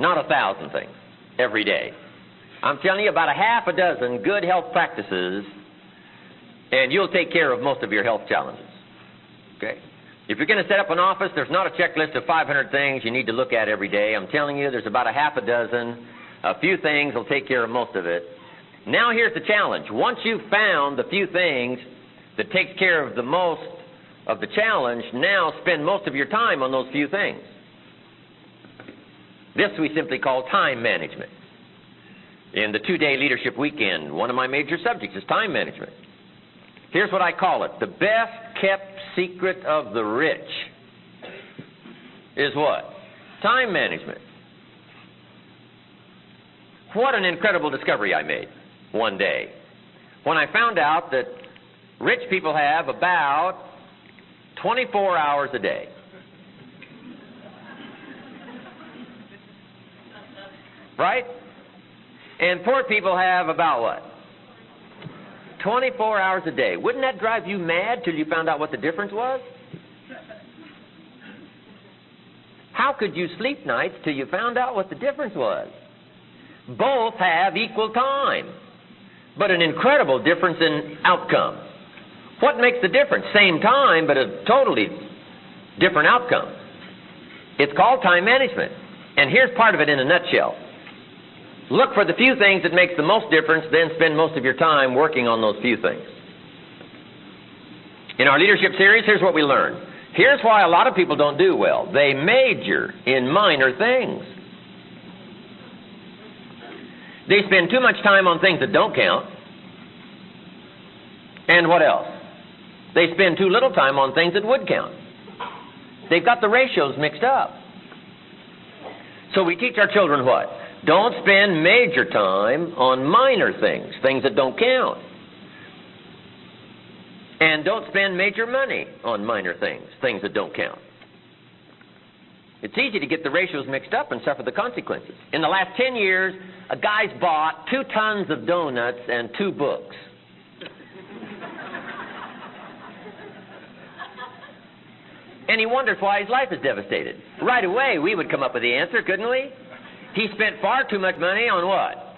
not 1,000 things every day. I'm telling you, about a half a dozen good health practices, and you'll take care of most of your health challenges. Okay? If you're going to set up an office, there's not a checklist of 500 things you need to look at every day. I'm telling you, there's about a half a dozen. A few things will take care of most of it. Now here's the challenge. Once you've found the few things that takes care of the most of the challenge, now spend most of your time on those few things. This we simply call time management. In the 2-day leadership weekend, one of my major subjects is time management. Here's what I call it. The best kept secret of the rich is what? Time management. What an incredible discovery I made one day when I found out that rich people have about 24 hours a day. Right? And poor people have about what? 24 hours a day. Wouldn't that drive you mad till you found out what the difference was? How could you sleep nights till you found out what the difference was? Both have equal time, but an incredible difference in outcome. What makes the difference? Same time, but a totally different outcome. It's called time management. And here's part of it in a nutshell. Look for the few things that makes the most difference, then spend most of your time working on those few things. In our leadership series, here's what we learned. Here's why a lot of people don't do well. They major in minor things. They spend too much time on things that don't count. And what else? They spend too little time on things that would count. They've got the ratios mixed up. So we teach our children what? Don't spend major time on minor things, things that don't count. And don't spend major money on minor things, things that don't count. It's easy to get the ratios mixed up and suffer the consequences. In the last 10 years, a guy's bought 2 tons of donuts and 2 books. And he wonders why his life is devastated. Right away, we would come up with the answer, couldn't we? He spent far too much money on what?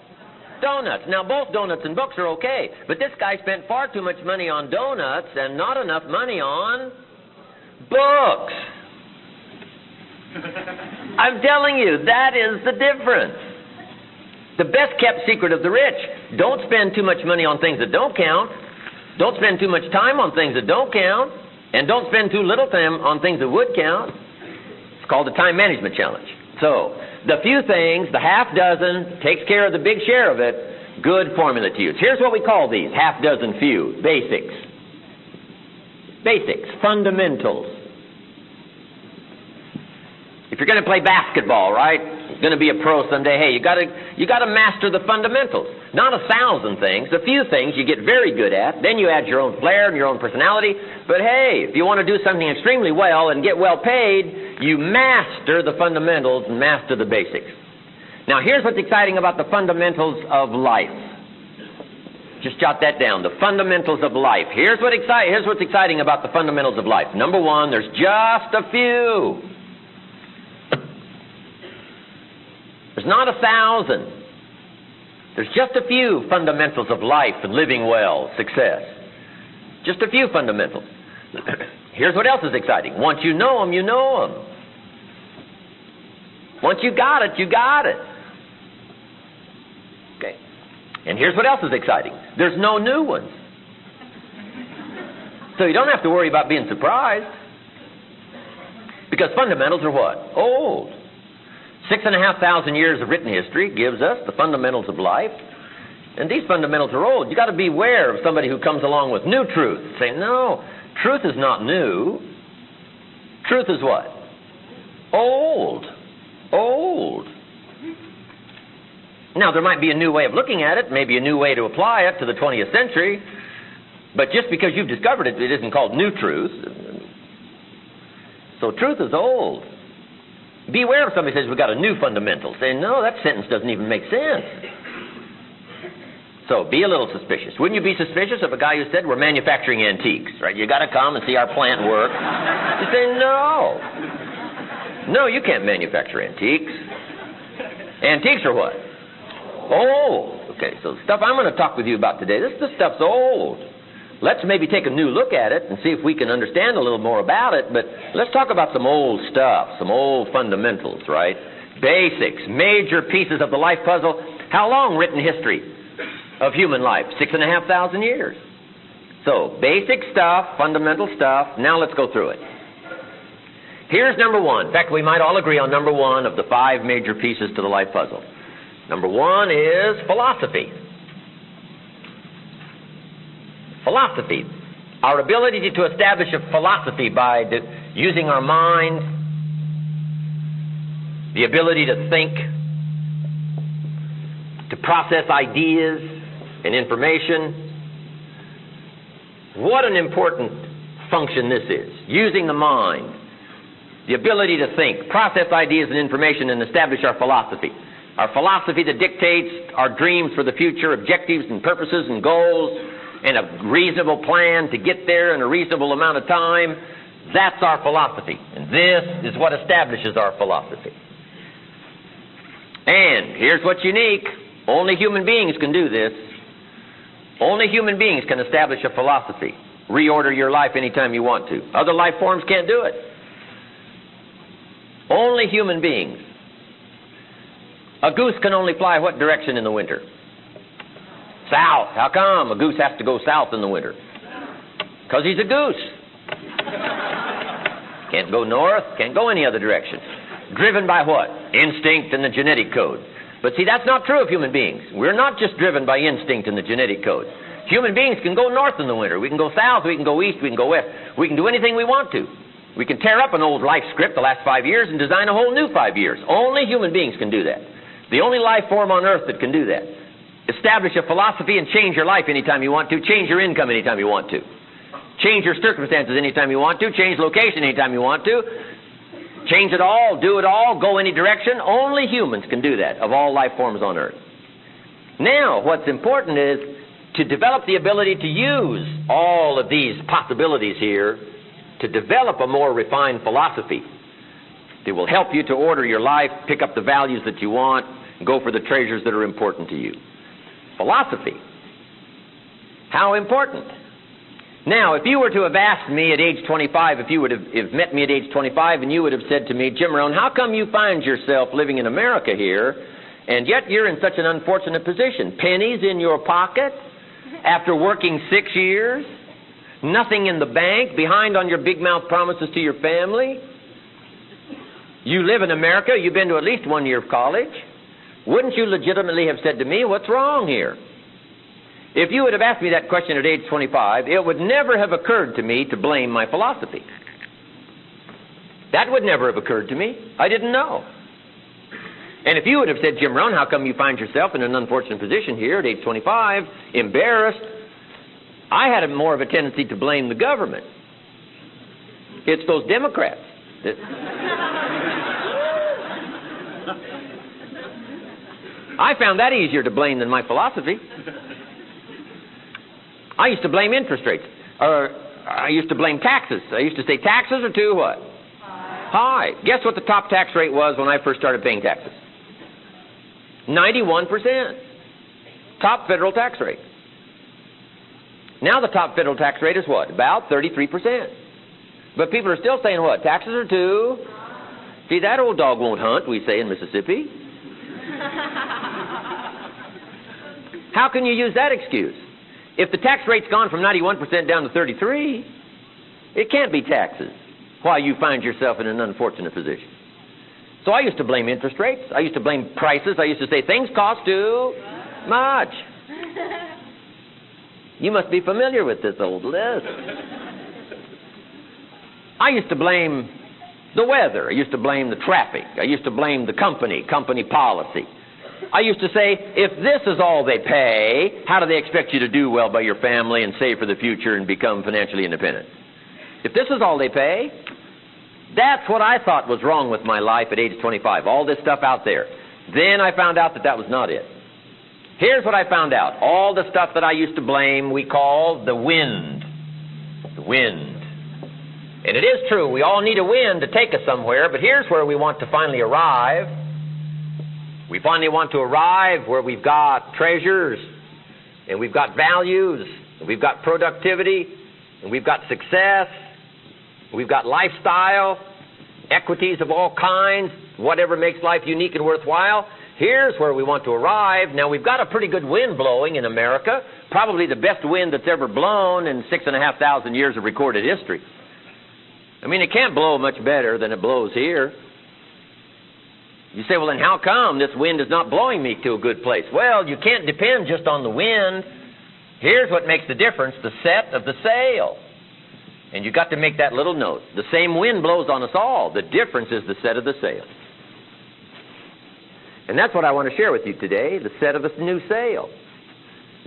Donuts. Now, both donuts and books are okay, but this guy spent far too much money on donuts and not enough money on books. I'm telling you, that is the difference. The best kept secret of the rich. Don't spend too much money on things that don't count. Don't spend too much time on things that don't count. And don't spend too little time on things that would count. It's called the time management challenge. So, the few things, the half dozen, takes care of the big share of it. Good formula to use. Here's what we call these, half dozen few. Basics. Basics. Fundamentals. If you're going to play basketball, right? You're going to be a pro someday. Hey, you got to master the fundamentals. Not 1,000 things. A few things you get very good at. Then you add your own flair and your own personality. But hey, if you want to do something extremely well and get well paid, you master the fundamentals and master the basics. Now, here's what's exciting about the fundamentals of life. Just jot that down. The fundamentals of life. Here's what's exciting about the fundamentals of life. Number one, there's just a few. There's not 1,000. There's just a few fundamentals of life and living well, success. Just a few fundamentals. Here's what else is exciting. Once you know them, you know them. Once you got it, you got it. Okay. And here's what else is exciting. There's no new ones. So you don't have to worry about being surprised. Because fundamentals are what? Old. 6,500 years of written history gives us the fundamentals of life. And these fundamentals are old. You've got to beware of somebody who comes along with new truth. Say, no, truth is not new. Truth is what? Old. Old. Now, there might be a new way of looking at it, maybe a new way to apply it to the 20th century, but just because you've discovered it, it isn't called new truth. So truth is old. Beware if somebody says we've got a new fundamental. Say, no, that sentence doesn't even make sense. So be a little suspicious. Wouldn't you be suspicious of a guy who said we're manufacturing antiques, right? You got to come and see our plant work. You say, no. No, you can't manufacture antiques. Antiques are what? Old. Okay, so the stuff I'm going to talk with you about today, this stuff's old. Let's maybe take a new look at it and see if we can understand a little more about it, but let's talk about some old stuff, some old fundamentals, right? Basics, major pieces of the life puzzle. How long written history of human life? 6,500 years. So, basic stuff, fundamental stuff. Now let's go through it. Here's number one. In fact, we might all agree on number one of the 5 major pieces to the life puzzle. Number one is philosophy. Philosophy. Our ability to establish a philosophy by using our mind, the ability to think, to process ideas and information. What an important function this is. Using the mind, the ability to think, process ideas and information, and establish our philosophy. Our philosophy that dictates our dreams for the future, objectives and purposes and goals, and a reasonable plan to get there in a reasonable amount of time. That's our philosophy. And this is what establishes our philosophy. And here's what's unique. Only human beings can do this. Only human beings can establish a philosophy. Reorder your life anytime you want to. Other life forms can't do it. Only human beings. A goose can only fly what direction in the winter? South. How come a goose has to go south in the winter? Because he's a goose. Can't go north, can't go any other direction. Driven by what? Instinct and the genetic code. But see, that's not true of human beings. We're not just driven by instinct and the genetic code. Human beings can go north in the winter. We can go south, we can go east, we can go west. We can do anything we want to. We can tear up an old life script the last 5 years and design a whole new 5 years. Only human beings can do that. The only life form on earth that can do that. Establish a philosophy and change your life anytime you want to. Change your income anytime you want to. Change your circumstances anytime you want to. Change location anytime you want to. Change it all, do it all, go any direction. Only humans can do that of all life forms on earth. Now, what's important is to develop the ability to use all of these possibilities here to develop a more refined philosophy. It will help you to order your life, pick up the values that you want, and go for the treasures that are important to you. Philosophy. How important? Now, if you were to have asked me at age 25, if you would have met me at age 25 and you would have said to me, Jim Rohn, how come you find yourself living in America here and yet you're in such an unfortunate position? Pennies in your pocket after working 6 years, nothing in the bank, behind on your big mouth promises to your family. You live in America, you've been to at least 1 year of college. Wouldn't you legitimately have said to me, what's wrong here? If you would have asked me that question at age 25, it would never have occurred to me to blame my philosophy. That would never have occurred to me. I didn't know. And if you would have said, Jim Rohn, how come you find yourself in an unfortunate position here at age 25, embarrassed, I had more of a tendency to blame the government. It's those Democrats. I found that easier to blame than my philosophy. I used to blame interest rates. I used to blame taxes. I used to say taxes are too what? High. Guess what the top tax rate was when I first started paying taxes? 91%. Top federal tax rate. Now the top federal tax rate is what? About 33%. But people are still saying what? Taxes are too. See, that old dog won't hunt, we say in Mississippi. How can you use that excuse? If the tax rate's gone from 91% down to 33, it can't be taxes while you find yourself in an unfortunate position. So I used to blame interest rates. I used to blame prices. I used to say things cost too much. You must be familiar with this old list. I used to blame the weather. I used to blame the traffic. I used to blame the company policy. I used to say, if this is all they pay, how do they expect you to do well by your family and save for the future and become financially independent? If this is all they pay, that's what I thought was wrong with my life at age 25, all this stuff out there. Then I found out that that was not it. Here's what I found out. All the stuff that I used to blame, we call the wind. The wind. And it is true, we all need a wind to take us somewhere, but here's where we want to finally arrive. We finally want to arrive where we've got treasures, and we've got values, and we've got productivity, and we've got success, we've got lifestyle, equities of all kinds, whatever makes life unique and worthwhile. Here's where we want to arrive. Now, we've got a pretty good wind blowing in America, probably the best wind that's ever blown in 6,500 years of recorded history. I mean, it can't blow much better than it blows here. You say, well, then how come this wind is not blowing me to a good place? Well, you can't depend just on the wind. Here's what makes the difference, the set of the sail. And you've got to make that little note. The same wind blows on us all. The difference is the set of the sail. And that's what I want to share with you today, the set of a new sail.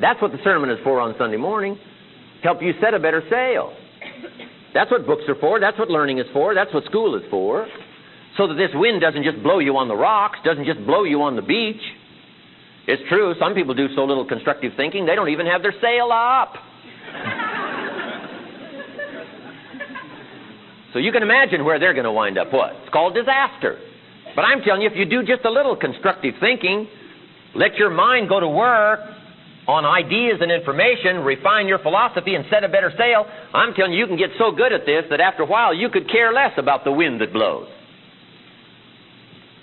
That's what the sermon is for on Sunday morning, help you set a better sail. That's what books are for. That's what learning is for. That's what school is for. So that this wind doesn't just blow you on the rocks, doesn't just blow you on the beach. It's true, some people do so little constructive thinking, they don't even have their sail up. So you can imagine where they're going to wind up. What? It's called disaster. But I'm telling you, if you do just a little constructive thinking, let your mind go to work on ideas and information, refine your philosophy, and set a better sail, I'm telling you, you can get so good at this that after a while you could care less about the wind that blows.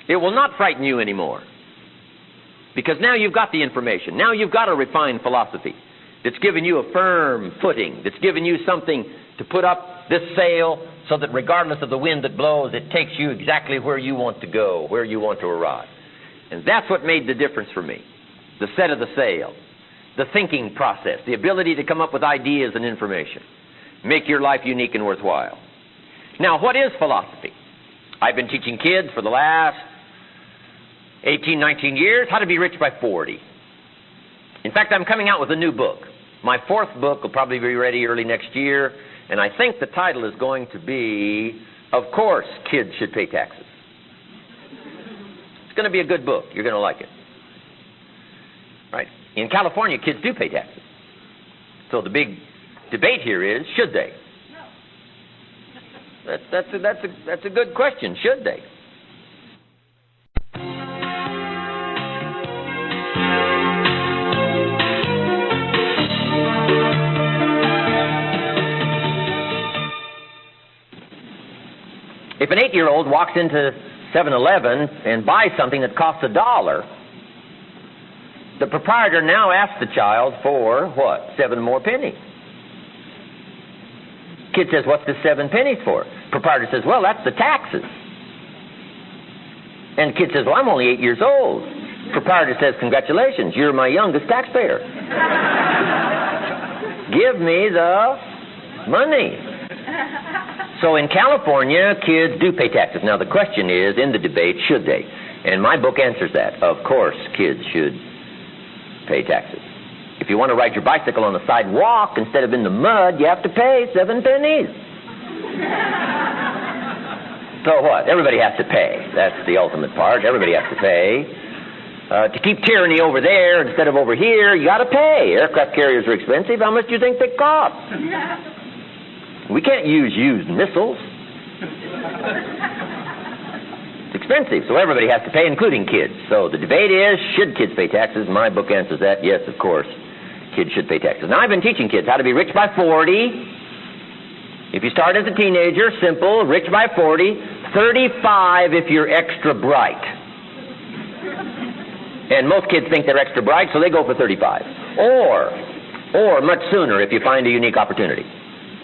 It will not frighten you anymore. Because now you've got the information. Now you've got a refined philosophy that's given you a firm footing, that's given you something to put up this sail so that regardless of the wind that blows, it takes you exactly where you want to go, where you want to arrive. And that's what made the difference for me. The set of the sail, the thinking process, the ability to come up with ideas and information. Make your life unique and worthwhile. Now, what is philosophy? I've been teaching kids for the last 18, 19 years, how to be rich by 40. In fact, I'm coming out with a new book. My fourth book will probably be ready early next year, and I think the title is going to be, Of Course, Kids Should Pay Taxes. It's going to be a good book. You're going to like it. Right? In California, kids do pay taxes. So the big debate here is, should they? That's a good question. Should they? If an 8-year-old walks into 7-Eleven and buys something that costs $1, the proprietor now asks the child for, what, 7 more pennies. Kid says, what's this 7 pennies for? Proprietor says, well, that's the taxes. And kid says, well, I'm only 8 years old. Proprietor says, congratulations, you're my youngest taxpayer. Give me the money. So in California, kids do pay taxes. Now the question is, in the debate, should they? And my book answers that. Of course, kids should pay taxes. If you want to ride your bicycle on the sidewalk instead of in the mud, you have to pay 7 pennies. So what? Everybody has to pay. That's the ultimate part. Everybody has to pay. To keep tyranny over there instead of over here, you got to pay. Aircraft carriers are expensive. How much do you think they cost? We can't use used missiles. It's expensive, so everybody has to pay, including kids. So the debate is, should kids pay taxes? My book answers that. Yes, of course, kids should pay taxes. Now, I've been teaching kids how to be rich by 40. If you start as a teenager, simple, rich by 40. 35 if you're extra bright. And most kids think they're extra bright, so they go for 35. Or much sooner if you find a unique opportunity.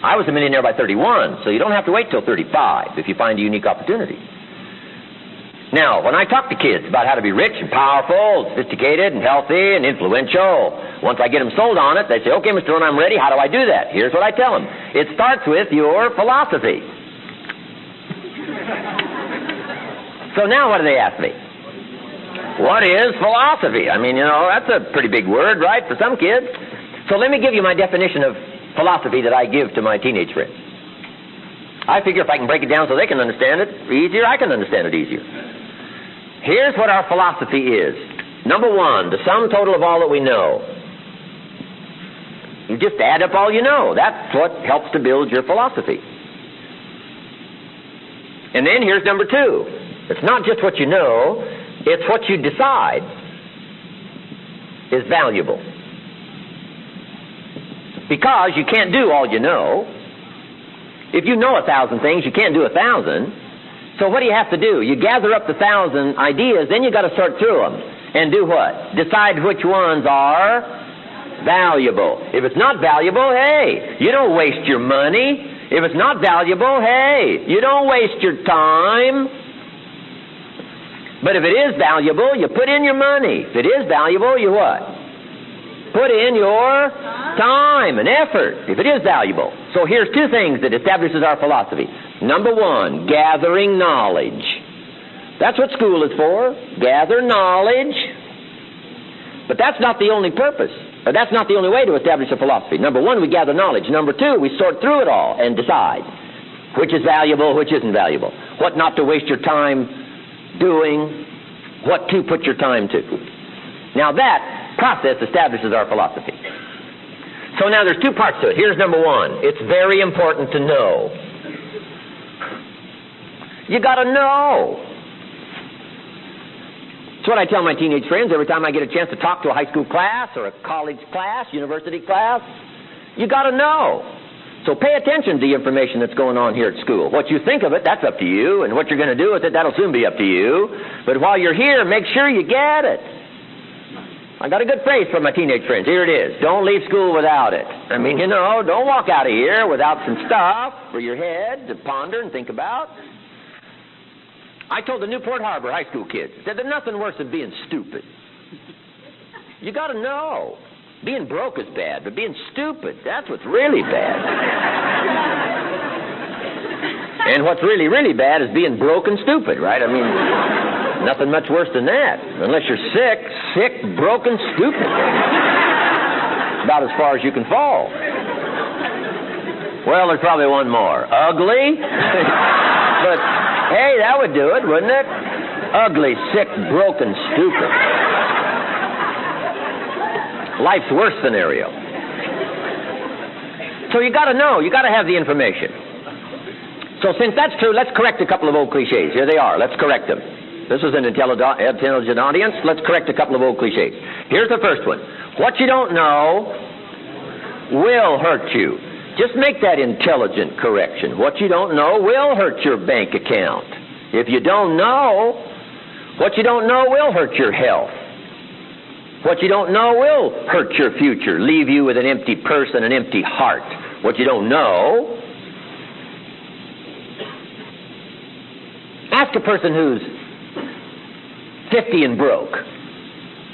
I was a millionaire by 31, so you don't have to wait till 35 if you find a unique opportunity. Now, when I talk to kids about how to be rich and powerful, sophisticated and healthy and influential, once I get them sold on it, they say, okay, Mr. Rohn, I'm ready. How do I do that? Here's what I tell them. It starts with your philosophy. So now what do they ask me? What is philosophy? I mean, that's a pretty big word, right, for some kids. So let me give you my definition of philosophy that I give to my teenage friends. I figure if I can break it down so they can understand it easier, I can understand it easier. Here's what our philosophy is. Number 1, the sum total of all that we know. You just add up all you know. That's what helps to build your philosophy. And then here's number 2. It's not just what you know, It's what you decide is valuable. Because you can't do all you know. If you know 1,000 things, you can't do 1,000. So what do you have to do? You gather up the 1,000 ideas, then you got to sort through them. And do what? Decide which ones are valuable. If it's not valuable, hey, you don't waste your money. If it's not valuable, hey, you don't waste your time. But if it is valuable, you put in your money. If it is valuable, you what? Put in your time and effort, if it is valuable. So here's two things that establishes our philosophy. Number one, gathering knowledge. That's what school is for, gather knowledge. But that's not the only purpose. Or that's not the only way to establish a philosophy. Number one, we gather knowledge. Number two, we sort through it all and decide which is valuable, which isn't valuable. What not to waste your time doing, what to put your time to. Now that process establishes our philosophy. So now there's two parts to it. Here's number one. It's very important to know. You got to know. It's what I tell my teenage friends every time I get a chance to talk to a high school class or a college class, university class. You got to know. So pay attention to the information that's going on here at school. What you think of it, that's up to you, and what you're going to do with it, that'll soon be up to you. But while you're here, make sure you get it. I got a good phrase for my teenage friends. Here it is. Don't leave school without it. I mean, you know, don't walk out of here without some stuff for your head to ponder and think about. I told the Newport Harbor high school kids that there's nothing worse than being stupid. You got to know. Being broke is bad, but being stupid, that's what's really bad. And what's really, really bad is being broke and stupid, right? I mean, nothing much worse than that. Unless you're sick, broken, stupid. About as far as you can fall. Well, there's probably one more. Ugly? But, hey, that would do it, wouldn't it? Ugly, sick, broken, stupid. Life's worst scenario. So you got to know. You got to have the information. So since that's true, let's correct a couple of old cliches. Here they are. Let's correct them. This is an intelligent audience. Let's correct a couple of old cliches. Here's the first one. What you don't know will hurt you. Just make that intelligent correction. What you don't know will hurt your bank account. If you don't know, what you don't know will hurt your health. What you don't know will hurt your future, leave you with an empty purse and an empty heart. What you don't know. Ask a person who's 50 and broke.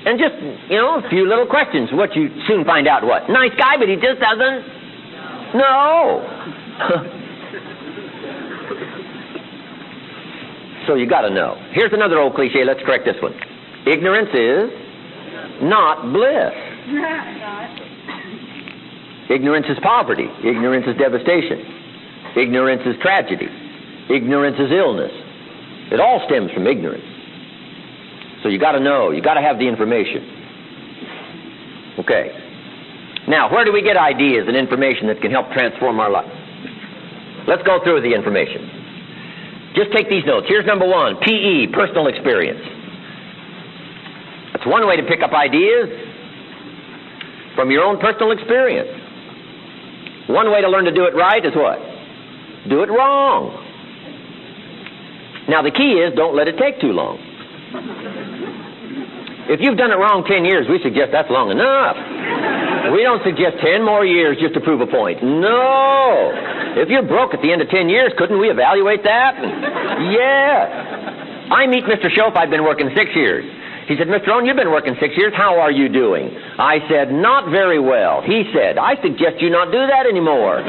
And just, a few little questions. What you soon find out what? Nice guy, but he just doesn't know. So you got to know. Here's another old cliche. Let's correct this one. Ignorance is not bliss. Ignorance is poverty. Ignorance is devastation. Ignorance is tragedy. Ignorance is illness. It all stems from ignorance. So you got to know. You got to have the information. Okay. Now, where do we get ideas and information that can help transform our life? Let's go through the information. Just take these notes. Here's number one, PE, personal experience. That's one way to pick up ideas from your own personal experience. One way to learn to do it right is what? Do it wrong. Now the key is don't let it take too long. If you've done it wrong 10 years, we suggest that's long enough. We don't suggest 10 more years just to prove a point. No. If you're broke at the end of 10 years, couldn't we evaluate that? Yeah. I meet Mr. Schoaf. I've been working 6 years. He said, Mr. Rohn, you've been working 6 years. How are you doing? I said, not very well. He said, I suggest you not do that anymore.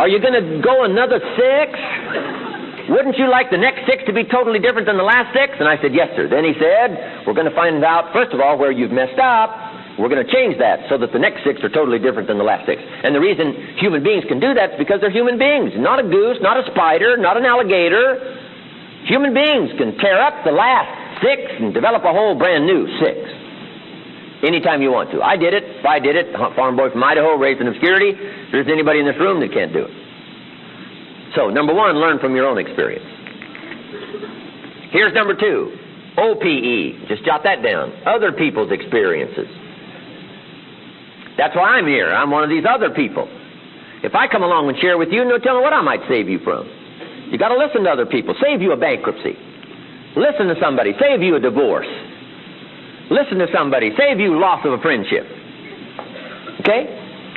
Are you going to go another 6? Wouldn't you like the next 6 to be totally different than the last 6? And I said, yes, sir. Then he said, we're going to find out, first of all, where you've messed up. We're going to change that so that the next 6 are totally different than the last 6. And the reason human beings can do that is because they're human beings. Not a goose, not a spider, not an alligator. Human beings can tear up the last 6 and develop a whole brand new 6. Anytime you want to. I did it. If I did it, farm boy from Idaho, raised in obscurity, there's anybody in this room that can't do it. So, number one, learn from your own experience. Here's number 2, OPE. Just jot that down. Other people's experiences. That's why I'm here. I'm one of these other people. If I come along and share with you, no telling what I might save you from. You got to listen to other people. Save you a bankruptcy. Listen to somebody. Save you a divorce. Listen to somebody. Save you loss of a friendship. Okay?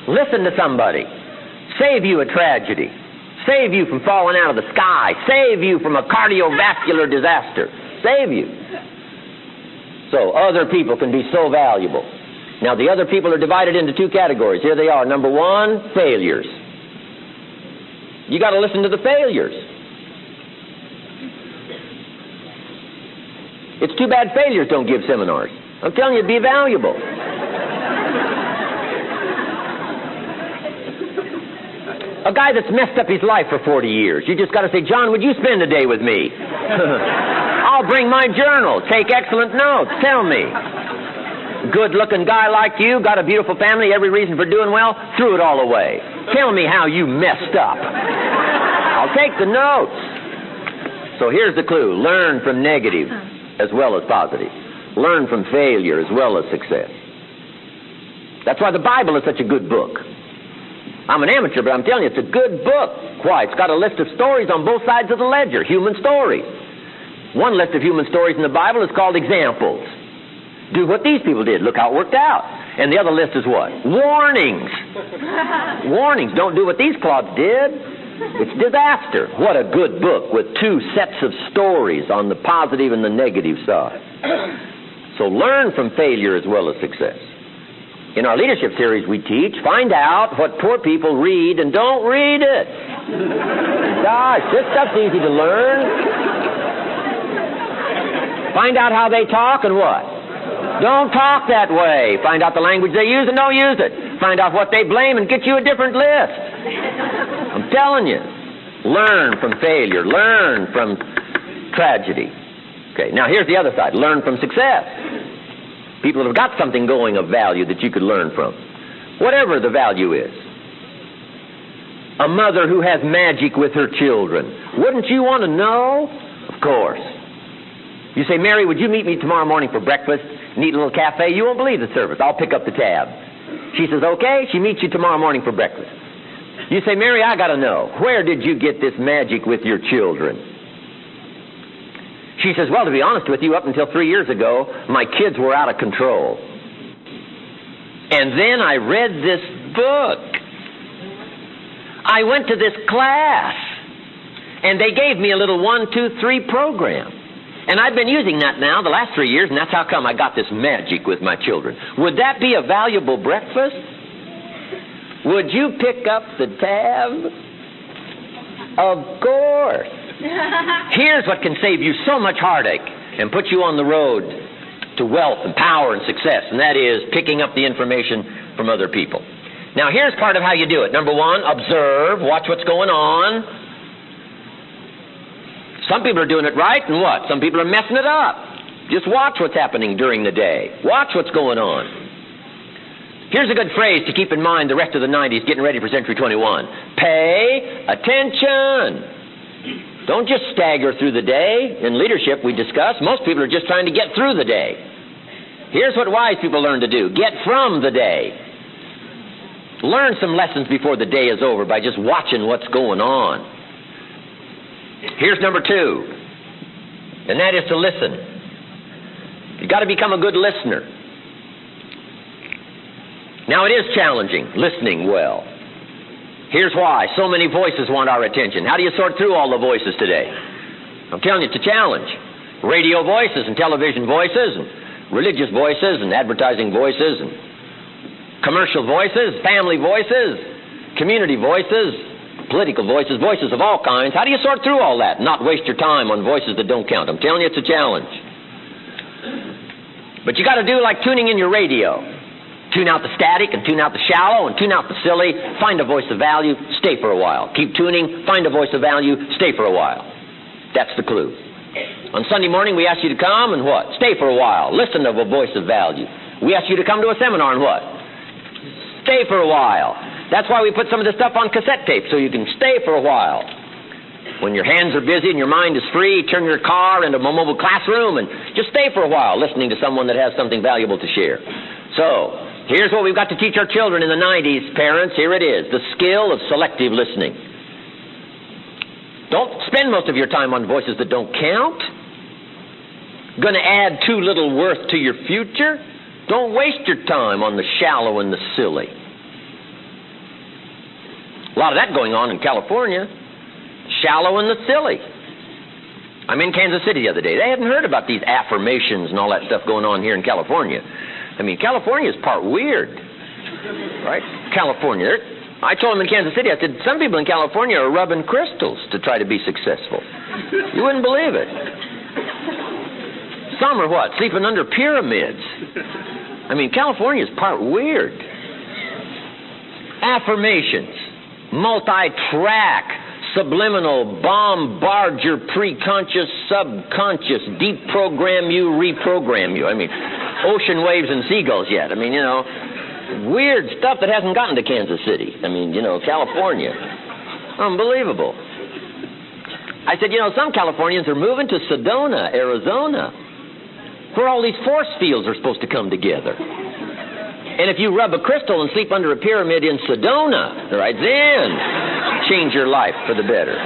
Listen to somebody. Save you a tragedy. Save you from falling out of the sky. Save you from a cardiovascular disaster. Save you. So other people can be so valuable. Now the other people are divided into 2 categories. Here they are. Number 1, failures. You got to listen to the failures. It's too bad failures don't give seminars. I'm telling you, it'd be valuable. A guy that's messed up his life for 40 years. You just got to say, John, would you spend a day with me? I'll bring my journal. Take excellent notes. Tell me. Good-looking guy like you, got a beautiful family, every reason for doing well, threw it all away. Tell me how you messed up. I'll take the notes. So here's the clue. Learn from negative as well as positive. Learn from failure as well as success. That's why the Bible is such a good book. I'm an amateur, but I'm telling you, it's a good book. Why? It's got a list of stories on both sides of the ledger, human stories. One list of human stories in the Bible is called examples. Do what these people did. Look how it worked out. And the other list is what? Warnings. Warnings. Don't do what these clods did. It's disaster. What a good book with 2 sets of stories on the positive and the negative side. So learn from failure as well as success. In our leadership series we teach, find out what poor people read and don't read it. Gosh, this stuff's easy to learn. Find out how they talk and what? Don't talk that way. Find out the language they use and don't use it. Find out what they blame and get you a different list. I'm telling you. Learn from failure. Learn from tragedy. Okay, now here's the other side. Learn from success. People have got something going of value that you could learn from. Whatever the value is. A mother who has magic with her children. Wouldn't you want to know? Of course. You say, Mary, would you meet me tomorrow morning for breakfast? Neat little cafe. You won't believe the service. I'll pick up the tab. She says, okay. She meets you tomorrow morning for breakfast. You say, Mary, I got to know. Where did you get this magic with your children? She says, well, to be honest with you, up until 3 years ago, my kids were out of control. And then I read this book. I went to this class. And they gave me a little 1, 2, 3 program. And I've been using that now the last 3 years, and that's how come I got this magic with my children. Would that be a valuable breakfast? Would you pick up the tab? Of course. Here's what can save you so much heartache and put you on the road to wealth and power and success, and that is picking up the information from other people. Now, here's part of how you do it. Number 1, observe, watch what's going on. Some people are doing it right, and what? Some people are messing it up. Just watch what's happening during the day. Watch what's going on. Here's a good phrase to keep in mind the rest of the 90s, getting ready for Century 21. Pay attention. Don't just stagger through the day. In leadership, we discuss, most people are just trying to get through the day. Here's what wise people learn to do. Get from the day. Learn some lessons before the day is over by just watching what's going on. Here's number 2, and that is to listen. You've got to become a good listener. Now, it is challenging, listening well. Here's why. So many voices want our attention. How do you sort through all the voices today? I'm telling you, it's a challenge. Radio voices and television voices and religious voices and advertising voices and commercial voices, family voices, community voices, political voices, voices of all kinds. How do you sort through all that and not waste your time on voices that don't count? I'm telling you, it's a challenge. But you got to do like tuning in your radio. Tune out the static and tune out the shallow and tune out the silly. Find a voice of value, stay for a while. Keep tuning, find a voice of value, stay for a while. That's the clue. On Sunday morning, we ask you to come and what? Stay for a while. Listen to a voice of value. We ask you to come to a seminar and what? Stay for a while. That's why we put some of this stuff on cassette tape, so you can stay for a while. When your hands are busy and your mind is free, turn your car into a mobile classroom and just stay for a while listening to someone that has something valuable to share. So, here's what we've got to teach our children in the 90s, parents. Here it is, the skill of selective listening. Don't spend most of your time on voices that don't count. Going to add too little worth to your future. Don't waste your time on the shallow and the silly. A lot of that going on in California. Shallow and the silly. I'm in Kansas City the other day. They hadn't heard about these affirmations and all that stuff going on here in California. I mean, California is part weird, right? California. I told them in Kansas City, I said, some people in California are rubbing crystals to try to be successful. You wouldn't believe it. Some are what? Sleeping under pyramids. I mean, California is part weird. Affirmations. Multi-track. Subliminal. Bombard your pre-conscious, subconscious. Deprogram you, reprogram you. I mean, ocean waves and seagulls yet. I mean, weird stuff that hasn't gotten to Kansas City. I mean, California. Unbelievable. I said, some Californians are moving to Sedona, Arizona, where all these force fields are supposed to come together. And if you rub a crystal and sleep under a pyramid in Sedona, right, then change your life for the better.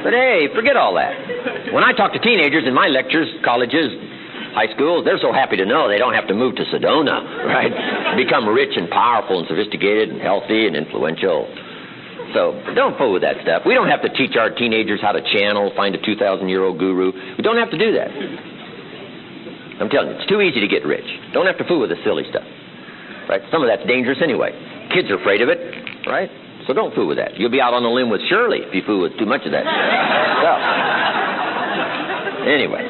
But hey, forget all that. When I talk to teenagers in my lectures, colleges, high schools, they're so happy to know they don't have to move to Sedona, right? Become rich and powerful and sophisticated and healthy and influential. So don't fool with that stuff. We don't have to teach our teenagers how to channel, find a 2,000-year-old guru. We don't have to do that. I'm telling you, it's too easy to get rich. Don't have to fool with the silly stuff. Right? Some of that's dangerous anyway. Kids are afraid of it, right? So don't fool with that. You'll be out on a limb with Shirley if you fool with too much of that stuff. Anyway.